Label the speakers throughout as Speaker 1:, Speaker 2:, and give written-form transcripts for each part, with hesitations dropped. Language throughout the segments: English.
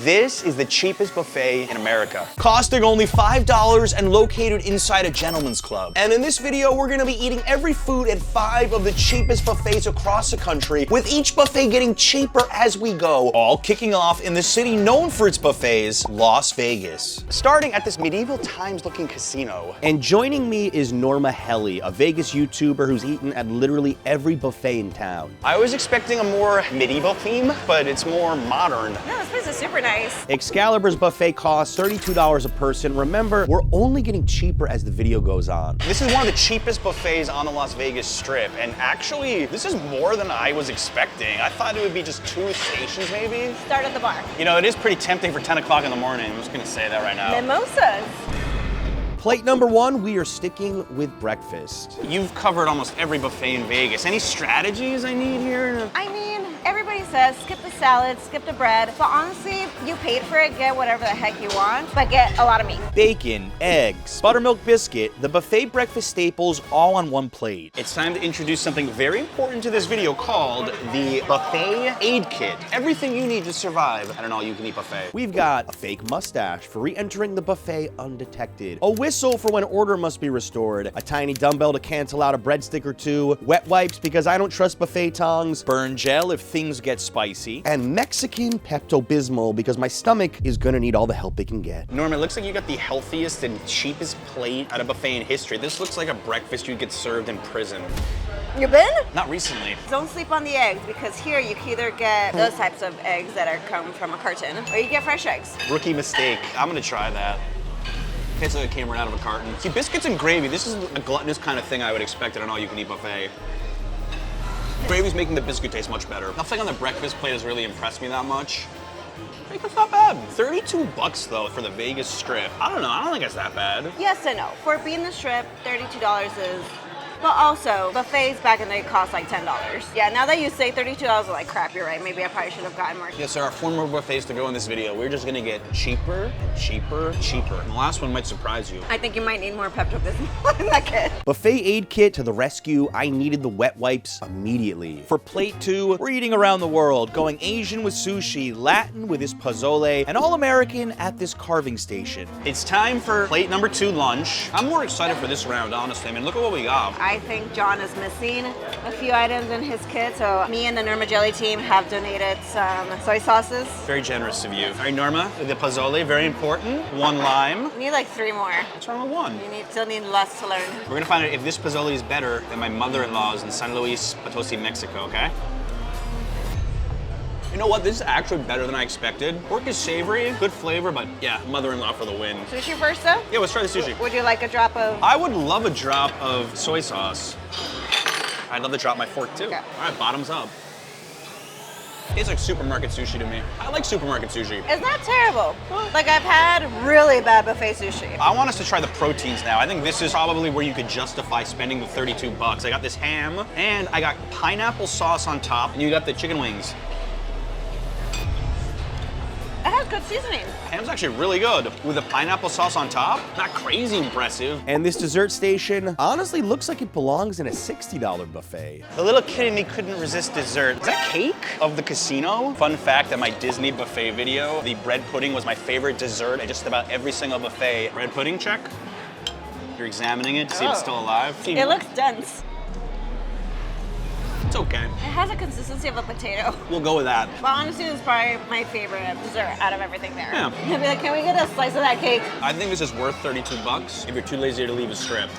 Speaker 1: This is the cheapest buffet in America, costing only $5 and located inside a gentleman's club. And in this video, we're gonna be eating every food at 5 of the cheapest buffets across the country, with each buffet getting cheaper as we go, all kicking off in the city known for its buffets, Las Vegas. Starting at this medieval times looking casino. And joining me is Norma Helly, a Vegas YouTuber who's eaten at literally every buffet in town. I was expecting a more medieval theme, but it's more modern.
Speaker 2: No, this place is super nice.
Speaker 1: Excalibur's buffet costs $32 a person. Remember, we're only getting cheaper as the video goes on. This is one of the cheapest buffets on the Las Vegas Strip, and actually, this is more than I was expecting. I thought it would be just 2 stations maybe.
Speaker 2: Start at the bar.
Speaker 1: You know, it is pretty tempting for 10 o'clock in the morning. I'm just gonna say that right now.
Speaker 2: Mimosas.
Speaker 1: Plate number 1, we are sticking with breakfast. You've covered almost every buffet in Vegas. Any strategies I need here?
Speaker 2: I mean, everybody says skip the salad, skip the bread, but honestly, you paid for it, get whatever the heck you want, but get a lot of meat.
Speaker 1: Bacon, eggs, buttermilk biscuit, the buffet breakfast staples all on one plate. It's time to introduce something very important to this video called the Buffet Aid Kit. Everything you need to survive at an all-you-can-eat buffet. We've got a fake mustache for re-entering the buffet undetected, a whistle for when order must be restored, a tiny dumbbell to cancel out a breadstick or two, wet wipes because I don't trust buffet tongs, burn gel if things get spicy, and Mexican Pepto-Bismol because my stomach is gonna need all the help it can get. Norma, it looks like you got the healthiest and cheapest plate at a buffet in history. This looks like a breakfast you'd get served in prison.
Speaker 2: You been?
Speaker 1: Not recently.
Speaker 2: Don't sleep on the eggs, because here you can either get those types of eggs that are come from a carton, or you get fresh eggs.
Speaker 1: Rookie mistake. I'm gonna try that. Tastes like it came right out of a carton. See, biscuits and gravy, this is a gluttonous kind of thing I would expect at an all-you-can-eat buffet. Gravy's making the biscuit taste much better. Nothing on the breakfast plate has really impressed me that much. I think that's not bad. 32 bucks though for the Vegas Strip. I don't know, I don't think it's that bad.
Speaker 2: Yes and no. For being the Strip, $32 is... But also, buffets back in the day cost like $10. Yeah, now that you say $32, I'm like, crap, you're right. Maybe I probably should have gotten more.
Speaker 1: Yes, there are 4 more buffets to go in this video. We're just gonna get cheaper and cheaper and cheaper. And the last one might surprise you.
Speaker 2: I think you might need more Pepto-Bismol in that kit.
Speaker 1: Buffet aid kit to the rescue. I needed the wet wipes immediately. For plate 2, we're eating around the world, going Asian with sushi, Latin with this pozole, and all-American at this carving station. It's time for plate number 2, lunch. I'm more excited for this round, honestly. I mean, look at what we got.
Speaker 2: I think John is missing a few items in his kit, so me and the Norma Jelly team have donated some soy sauces.
Speaker 1: Very generous of you. All right, Norma, the pozole, very important. 1 lime.
Speaker 2: We need like 3 more.
Speaker 1: What's wrong with 1?
Speaker 2: We still need less to learn.
Speaker 1: We're gonna find out if this pozole is better than my mother-in-law's in San Luis Potosi, Mexico, okay? You know what, this is actually better than I expected. Pork is savory, good flavor, but yeah, mother-in-law for the win.
Speaker 2: Sushi first though?
Speaker 1: Yeah, let's try the sushi.
Speaker 2: Would you like a drop of?
Speaker 1: I would love a drop of soy sauce. I'd love to drop my fork too.
Speaker 2: Okay.
Speaker 1: All right, bottoms up. It's like supermarket sushi to me. I like supermarket sushi.
Speaker 2: It's not terrible. Like I've had really bad buffet sushi.
Speaker 1: I want us to try the proteins now. I think this is probably where you could justify spending the 32 bucks. I got this ham, and I got pineapple sauce on top, and you got the chicken wings.
Speaker 2: It has good seasoning.
Speaker 1: Ham's actually really good. With the pineapple sauce on top, not crazy impressive. And this dessert station honestly looks like it belongs in a $60 buffet. The little kid in me couldn't resist dessert. Is that cake of the casino? Fun fact at my Disney buffet video, the bread pudding was my favorite dessert at just about every single buffet. Bread pudding, check. You're examining it to see if it's still alive.
Speaker 2: It looks dense.
Speaker 1: It's okay.
Speaker 2: It has a consistency of a potato.
Speaker 1: We'll go with that.
Speaker 2: But honestly, it's probably my favorite dessert out of everything there.
Speaker 1: Yeah.
Speaker 2: I'd be like, can we get a slice of that cake?
Speaker 1: I think this is worth 32 bucks if you're too lazy to leave a Strip.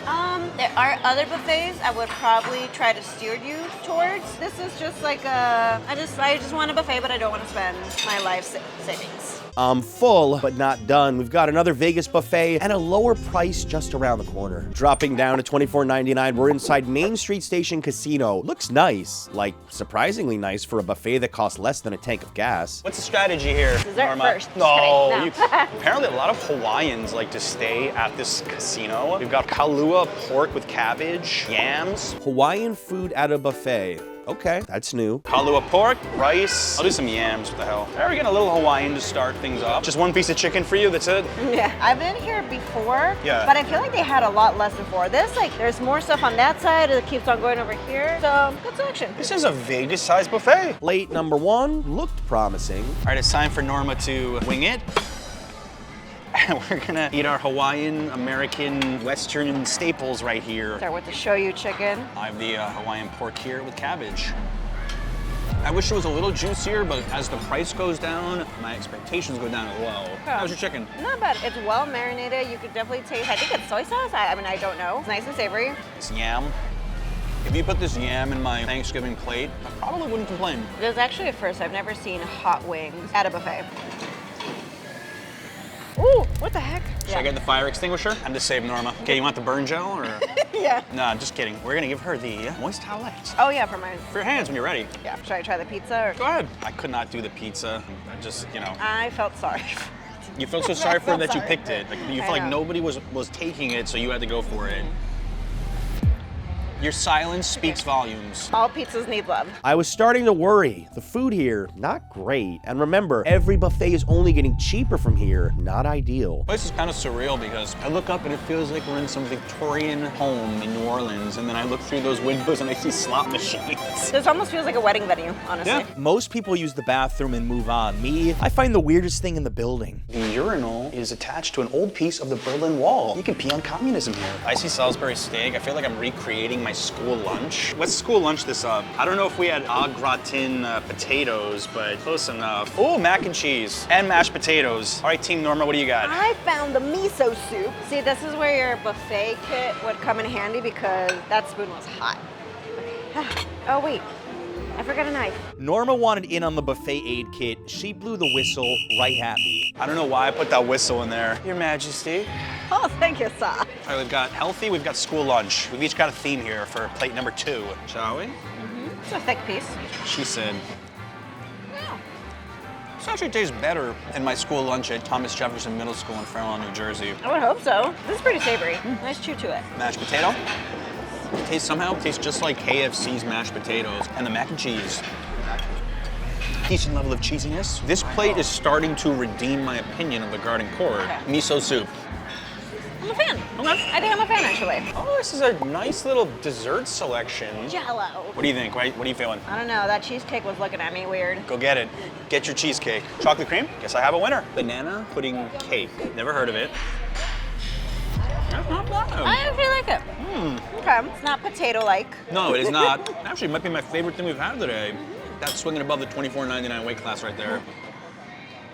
Speaker 2: There are other buffets I would probably try to steer you towards. This is just like a, I just want a buffet, but I don't want to spend my life savings.
Speaker 1: I'm full, but not done. We've got another Vegas buffet and a lower price just around the corner. Dropping down to $24.99, we're inside Main Street Station Casino. Looks nice, like surprisingly nice for a buffet that costs less than a tank of gas. What's the strategy here,
Speaker 2: Dessert
Speaker 1: Norma?
Speaker 2: first.
Speaker 1: No.
Speaker 2: No.
Speaker 1: Apparently a lot of Hawaiians like to stay at this casino. We've got kalua pork with cabbage, yams. Hawaiian food at a buffet.
Speaker 3: Okay, that's new.
Speaker 1: Kalua pork, rice. I'll do some yams, what the hell. We're getting a little Hawaiian to start things off. Just one piece of chicken for you, that's it?
Speaker 2: Yeah, I've been here before,
Speaker 1: Yeah.
Speaker 2: but I feel like they had a lot less before. There's more stuff on that side, it keeps on going over here, so good selection.
Speaker 1: This is a Vegas-sized buffet.
Speaker 3: Plate number 1 looked promising.
Speaker 1: All right, it's time for Norma to wing it. We're gonna eat our Hawaiian, American, Western staples right here.
Speaker 2: Start with the shoyu chicken.
Speaker 1: I have the Hawaiian pork here with cabbage. I wish it was a little juicier, but as the price goes down, my expectations go down as well. How's your chicken?
Speaker 2: Not bad. It's well marinated. You could definitely taste, I think it's soy sauce. I mean, I don't know. It's nice and savory.
Speaker 1: It's yam. If you put this yam in my Thanksgiving plate, I probably wouldn't complain.
Speaker 2: It is actually a first. I've never seen hot wings at a buffet. Ooh, what the heck?
Speaker 1: Should I get the fire extinguisher? Time to save Norma. Okay, you want the burn gel or?
Speaker 2: Yeah.
Speaker 1: No, just kidding. We're gonna give her the moist towelettes.
Speaker 2: Oh yeah, for mine.
Speaker 1: For your hands when you're ready.
Speaker 2: Yeah. Should I try the pizza? Or?
Speaker 1: Go ahead. I could not do the pizza. I just,
Speaker 2: I felt sorry.
Speaker 1: You felt so sorry for it that you
Speaker 2: Sorry.
Speaker 1: picked it. Like, you
Speaker 2: I
Speaker 1: felt like
Speaker 2: know.
Speaker 1: nobody was taking it, so you had to go for it. Your silence speaks volumes.
Speaker 2: All pizzas need love.
Speaker 3: I was starting to worry. The food here, not great. And remember, every buffet is only getting cheaper from here. Not ideal.
Speaker 1: This is kind of surreal because I look up and it feels like we're in some Victorian home in New Orleans, and then I look through those windows and I see slot machines.
Speaker 2: This almost feels like a wedding venue, honestly.
Speaker 1: Yeah.
Speaker 3: Most people use the bathroom and move on. Me, I find the weirdest thing in the building.
Speaker 1: The urinal is attached to an old piece of the Berlin Wall. You can pee on communism here. I see Salisbury steak. I feel like I'm recreating my school lunch. Let's school lunch this up. I don't know if we had au gratin potatoes, but close enough. Oh, mac and cheese and mashed potatoes. All right, Team Norma, what do you got?
Speaker 2: I found the miso soup. See, this is where your buffet kit would come in handy because that spoon was hot. Oh wait, I forgot a knife.
Speaker 3: Norma wanted in on the buffet aid kit. She blew the whistle, right happy.
Speaker 1: I don't know why I put that whistle in there. Your Majesty.
Speaker 2: Oh, thank you, sir.
Speaker 1: All right, we've got healthy, we've got school lunch. We've each got a theme here for plate number 2, shall we?
Speaker 2: It's a thick piece.
Speaker 1: She said.
Speaker 2: Yeah.
Speaker 1: This actually tastes better than my school lunch at Thomas Jefferson Middle School in Fairlawn, New Jersey.
Speaker 2: I would hope so. This is pretty savory. Nice chew to it.
Speaker 1: Mashed potato. Tastes just like KFC's mashed potatoes. And the mac and cheese. Decent level of cheesiness. This plate is starting to redeem my opinion of the Garden Court.
Speaker 2: Okay.
Speaker 1: Miso soup.
Speaker 2: I'm a fan.
Speaker 1: Okay.
Speaker 2: I think I'm a fan, actually.
Speaker 1: Oh, this is a nice little dessert selection.
Speaker 2: Jello.
Speaker 1: What do you think? What are you feeling?
Speaker 2: I don't know. That cheesecake was looking at me weird.
Speaker 1: Go get it. Get your cheesecake. Chocolate cream? Guess I have a winner. Banana pudding cake. Never heard of it. That's not bad.
Speaker 2: I actually like it. Okay. It's not potato-like.
Speaker 1: No, it is not. Actually, it might be my favorite thing we've had today. That's swinging above the $24.99 weight class right there.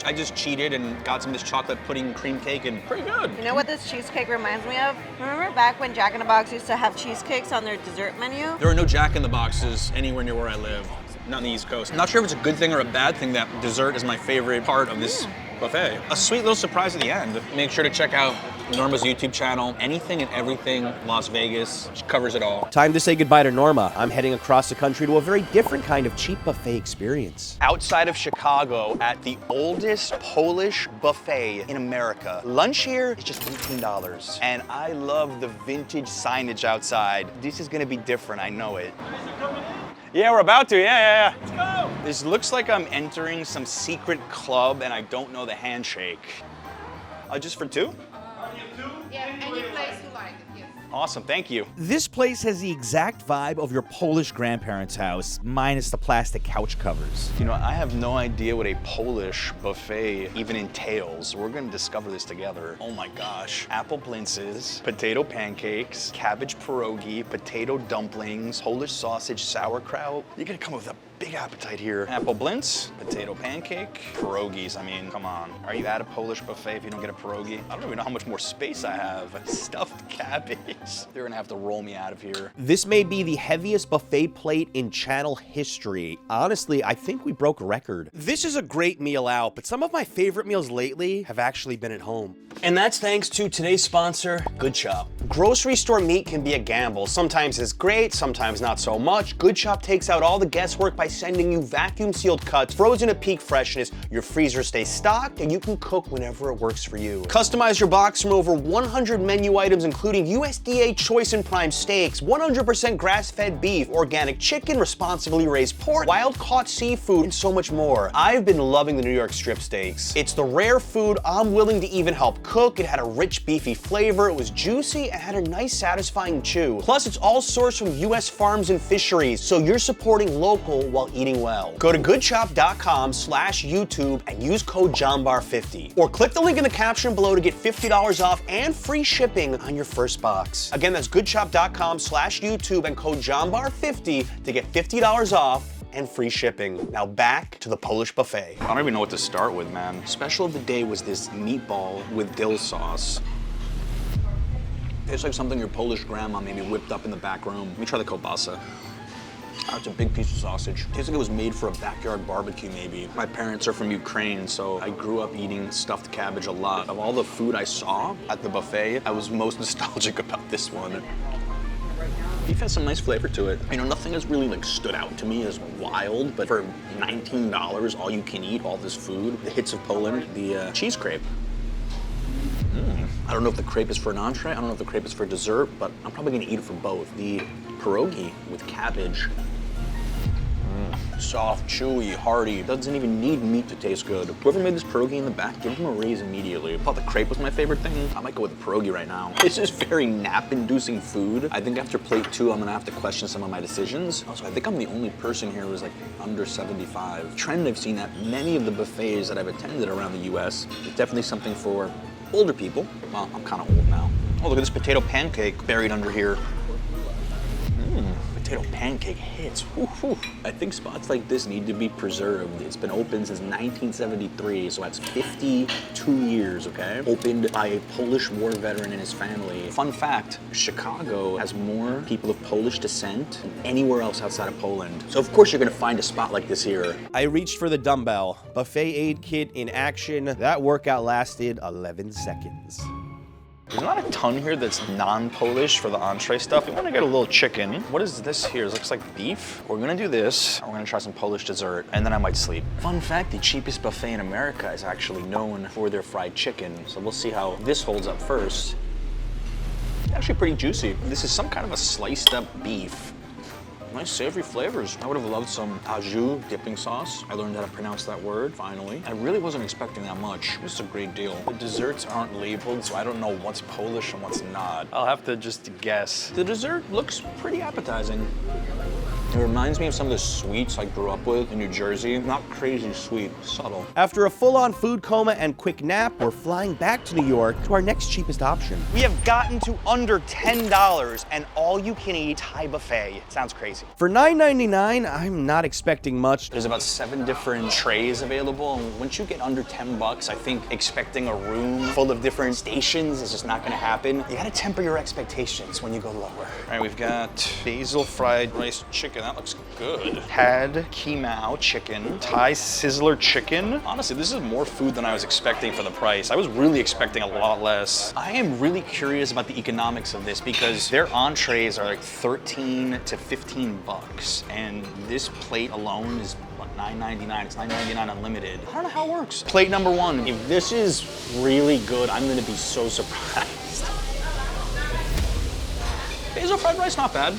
Speaker 1: I just cheated and got some of this chocolate pudding cream cake and pretty good.
Speaker 2: You know what this cheesecake reminds me of? Remember back when Jack in the Box used to have cheesecakes on their dessert menu?
Speaker 1: There are no Jack in the Boxes anywhere near where I live. Not on the East Coast. I'm not sure if it's a good thing or a bad thing that dessert is my favorite part of this buffet. A sweet little surprise at the end. Make sure to check out Norma's YouTube channel. Anything and everything Las Vegas. She covers it all.
Speaker 3: Time to say goodbye to Norma. I'm heading across the country to a very different kind of cheap buffet experience.
Speaker 1: Outside of Chicago at the oldest Polish buffet in America. Lunch here is just $18. And I love the vintage signage outside. This is gonna be different, I know it. Yeah, we're about to, yeah. Let's go! This looks like I'm entering some secret club and I don't know the handshake. Just for 2?
Speaker 4: Yeah, any place you like it, yes.
Speaker 1: Awesome, thank you.
Speaker 3: This place has the exact vibe of your Polish grandparents' house, minus the plastic couch covers.
Speaker 1: You know, I have no idea what a Polish buffet even entails. We're gonna discover this together. Oh my gosh. Apple blintzes, potato pancakes, cabbage pierogi, potato dumplings, Polish sausage, sauerkraut. You're gonna come with a big appetite here. Apple blintz, potato pancake, pierogies. I mean, come on. Are you at a Polish buffet if you don't get a pierogi? I don't even know how much more space I have. Stuffed cabbage. They're gonna have to roll me out of here.
Speaker 3: This may be the heaviest buffet plate in channel history. Honestly, I think we broke a record. This is a great meal out, but some of my favorite meals lately have actually been at home.
Speaker 5: And that's thanks to today's sponsor, Good Chop. Grocery store meat can be a gamble. Sometimes it's great, sometimes not so much. Good Chop takes out all the guesswork by sending you vacuum-sealed cuts, frozen to peak freshness, your freezer stays stocked, and you can cook whenever it works for you. Customize your box from over 100 menu items, including USDA USDA Choice and Prime steaks, 100% grass-fed beef, organic chicken, responsibly raised pork, wild-caught seafood, and so much more. I've been loving the New York strip steaks. It's the rare food I'm willing to even help cook. It had a rich, beefy flavor, it was juicy, and had a nice, satisfying chew. Plus, it's all sourced from US farms and fisheries, so you're supporting local while eating well. Go to goodchop.com/YouTube and use code JOHNBAR50. Or click the link in the caption below to get $50 off and free shipping on your first box. Again, that's goodchop.com/YouTube and code JOHNBAR50 to get $50 off and free shipping. Now back to the Polish buffet.
Speaker 1: I don't even know what to start with, man. Special of the day was this meatball with dill sauce. Tastes like something your Polish grandma maybe whipped up in the back room. Let me try the kielbasa. Oh, it's a big piece of sausage. Tastes like it was made for a backyard barbecue, maybe. My parents are from Ukraine, so I grew up eating stuffed cabbage a lot. Of all the food I saw at the buffet, I was most nostalgic about this one. Beef has some nice flavor to it. You know, nothing has really like stood out to me as wild, but for $19, all you can eat, all this food, the hits of Poland, the cheese crepe. I don't know if the crepe is for an entree, I don't know if the crepe is for dessert, but I'm probably gonna eat it for both. The pierogi with cabbage. Soft, chewy, hearty. Doesn't even need meat to taste good. Whoever made this pierogi in the back, give them a raise immediately. I thought the crepe was my favorite thing. I might go with the pierogi right now. It's just very nap-inducing food. I think after plate 2, I'm gonna have to question some of my decisions. Also, I think I'm the only person here who's like under 75. Trend I've seen at many of the buffets that I've attended around the US, it's definitely something for older people. Well, I'm kind of old now. Oh, look at this potato pancake buried under here. Potato pancake hits. Woo-hoo. I think spots like this need to be preserved. It's been open since 1973, so that's 52 years, okay? Opened by a Polish war veteran and his family. Fun fact, Chicago has more people of Polish descent than anywhere else outside of Poland. So of course you're gonna find a spot like this here.
Speaker 3: I reached for the dumbbell. Buffet aid kit in action. That workout lasted 11 seconds.
Speaker 1: There's not a ton here that's non-Polish for the entree stuff. We want to get a little chicken. What is this here? It looks like beef. We're gonna do this. We're gonna try some Polish dessert, and then I might sleep. Fun fact, the cheapest buffet in America is actually known for their fried chicken. So we'll see how this holds up first. Actually pretty juicy. This is some kind of a sliced up beef. Nice savory flavors. I would have loved some au jus dipping sauce. I learned how to pronounce that word, finally. I really wasn't expecting that much. This is a great deal. The desserts aren't labeled, so I don't know what's Polish and what's not. I'll have to just guess. The dessert looks pretty appetizing. It reminds me of some of the sweets I grew up with in New Jersey. Not crazy sweet, subtle.
Speaker 3: After a full-on food coma and quick nap, we're flying back to New York to our next cheapest option.
Speaker 1: We have gotten to under $10 and all you can eat Thai buffet. Sounds crazy.
Speaker 3: For $9.99, I'm not expecting much.
Speaker 1: There's about 7 different trays available, and once you get under 10 bucks, I think expecting a room full of different stations is just not gonna happen. You gotta temper your expectations when you go lower. All right, we've got basil fried rice chicken. That looks good. Had keemao chicken, Thai sizzler chicken. Honestly, this is more food than I was expecting for the price. I was really expecting a lot less. I am really curious about the economics of this because their entrees are like 13 to 15 bucks, and this plate alone is what, $9.99. It's $9.99 unlimited. I don't know how it works. Plate number 1. If this is really good, I'm gonna be so surprised. Basil fried rice, not bad.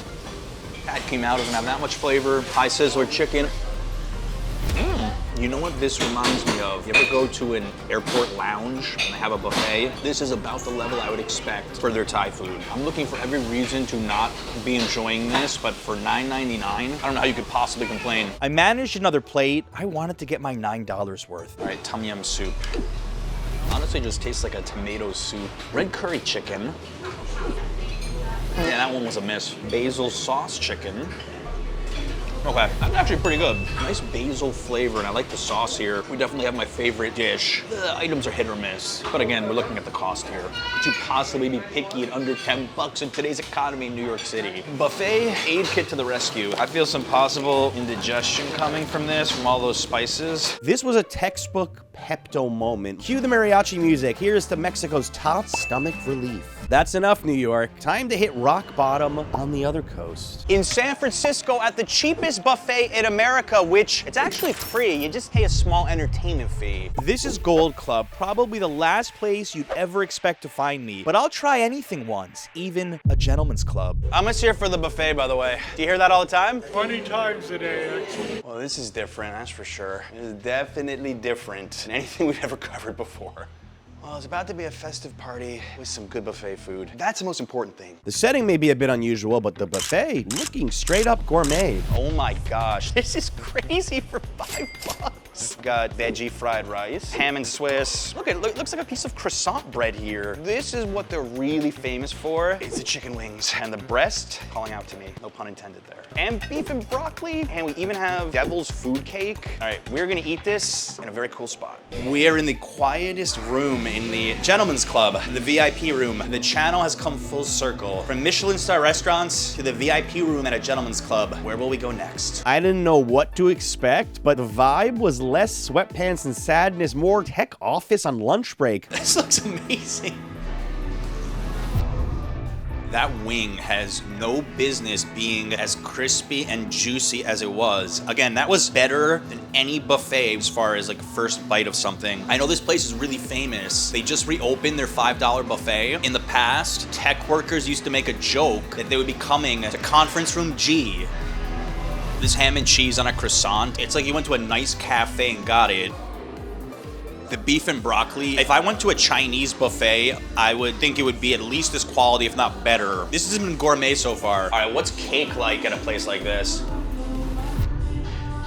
Speaker 1: That came out, doesn't have that much flavor. Thai sizzler chicken. You know what this reminds me of? You ever go to an airport lounge and they have a buffet? This is about the level I would expect for their Thai food. I'm looking for every reason to not be enjoying this, but for $9.99, I don't know how you could possibly complain.
Speaker 3: I managed another plate. I wanted to get my $9 worth.
Speaker 1: All right, tom yum soup. Honestly, just tastes like a tomato soup. Red curry chicken. Yeah, that one was a miss. Basil sauce chicken. Okay, that's actually pretty good. Nice basil flavor, and I like the sauce here. We definitely have my favorite dish. The items are hit or miss, but again, we're looking at the cost here. Could you possibly be picky at under 10 bucks in today's economy in New York City? Buffet aid kit to the rescue. I feel some possible indigestion coming from this, from all those spices.
Speaker 3: This was a textbook Pepto moment. Cue the mariachi music. Here's to Mexico's top stomach relief. That's enough, New York. Time to hit rock bottom on the other coast.
Speaker 5: In San Francisco at the cheapest buffet in America, which it's actually free. You just pay a small entertainment fee.
Speaker 3: This is Gold Club, probably the last place you'd ever expect to find me. But I'll try anything once, even a gentleman's club.
Speaker 5: I'm just here for the buffet, by the way. Do you hear that all the time?
Speaker 6: 20 times a day, actually.
Speaker 5: Well, this is different, that's for sure. It is definitely different than anything we've ever covered before. Well, it's about to be a festive party with some good buffet food. That's the most important thing.
Speaker 3: The setting may be a bit unusual, but the buffet looking straight up gourmet.
Speaker 5: Oh my gosh, this is crazy for $5. Got veggie fried rice, ham and Swiss. Look, it looks like a piece of croissant bread here. This is what they're really famous for. It's the chicken wings and the breast calling out to me. No pun intended there. And beef and broccoli. And we even have devil's food cake. All right, we're gonna eat this in a very cool spot.
Speaker 1: We are in the quietest room in the Gentleman's Club, the VIP room. The channel has come full circle. From Michelin star restaurants to the VIP room at a Gentleman's Club. Where will we go next?
Speaker 3: I didn't know what to expect, but the vibe was less sweatpants and sadness, more tech office on lunch break.
Speaker 1: This looks amazing. That wing has no business being as crispy and juicy as it was. Again, that was better than any buffet as far as like first bite of something. I know this place is really famous. They just reopened their $5 buffet. In the past, tech workers used to make a joke that they would be coming to conference room G. This ham and cheese on a croissant, it's like you went to a nice cafe and got it. The beef and broccoli, if I went to a Chinese buffet, I would think it would be at least as quality, if not better. This has been gourmet so far. All right, what's cake like at a place like this?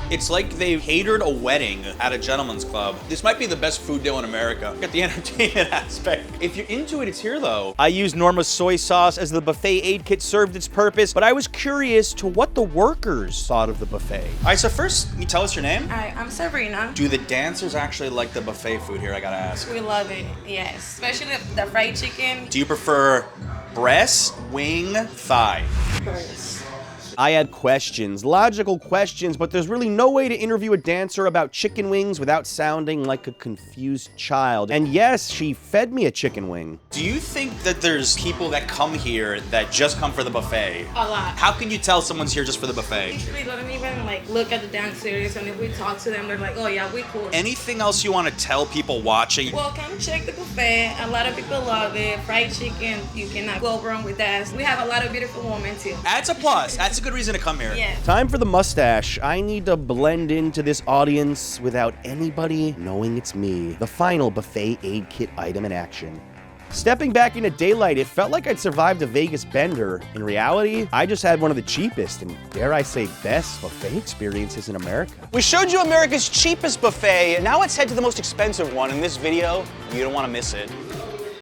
Speaker 1: It's like they catered a wedding at a gentleman's club. This might be the best food deal in America. Get the entertainment aspect. If you're into it, it's here though.
Speaker 3: I used Norma's soy sauce as the buffet aid kit served its purpose, but I was curious to what the workers thought of the buffet.
Speaker 1: All right, so first, can you tell us your name?
Speaker 7: Hi, I'm Sabrina.
Speaker 1: Do the dancers actually like the buffet food here, I gotta ask?
Speaker 7: We love it, yes. Especially the fried chicken.
Speaker 1: Do you prefer breast, wing, thigh?
Speaker 3: I had questions, logical questions, but there's really no way to interview a dancer about chicken wings without sounding like a confused child. And yes, she fed me a chicken wing.
Speaker 1: Do you think that there's people that come here that just come for the buffet?
Speaker 7: A lot.
Speaker 1: How can you tell someone's here just for the buffet?
Speaker 7: Usually they don't even like look at the dancers, and if we talk to them, they're like, oh yeah, we cool.
Speaker 1: Anything else you want to tell people watching?
Speaker 7: Well, come check the buffet. A lot of people love it. Fried chicken, you cannot go wrong with that. We have a lot of beautiful women too.
Speaker 1: That's a plus. That's a good reason to come here.
Speaker 7: Yeah.
Speaker 3: Time for the mustache. I need to blend into this audience without anybody knowing it's me. The final buffet aid kit item in action. Stepping back into daylight, it felt like I'd survived a Vegas bender. In reality, I just had one of the cheapest and, dare I say, best buffet experiences in America.
Speaker 5: We showed you America's cheapest buffet. Now let's head to the most expensive one in this video. You don't want to miss it.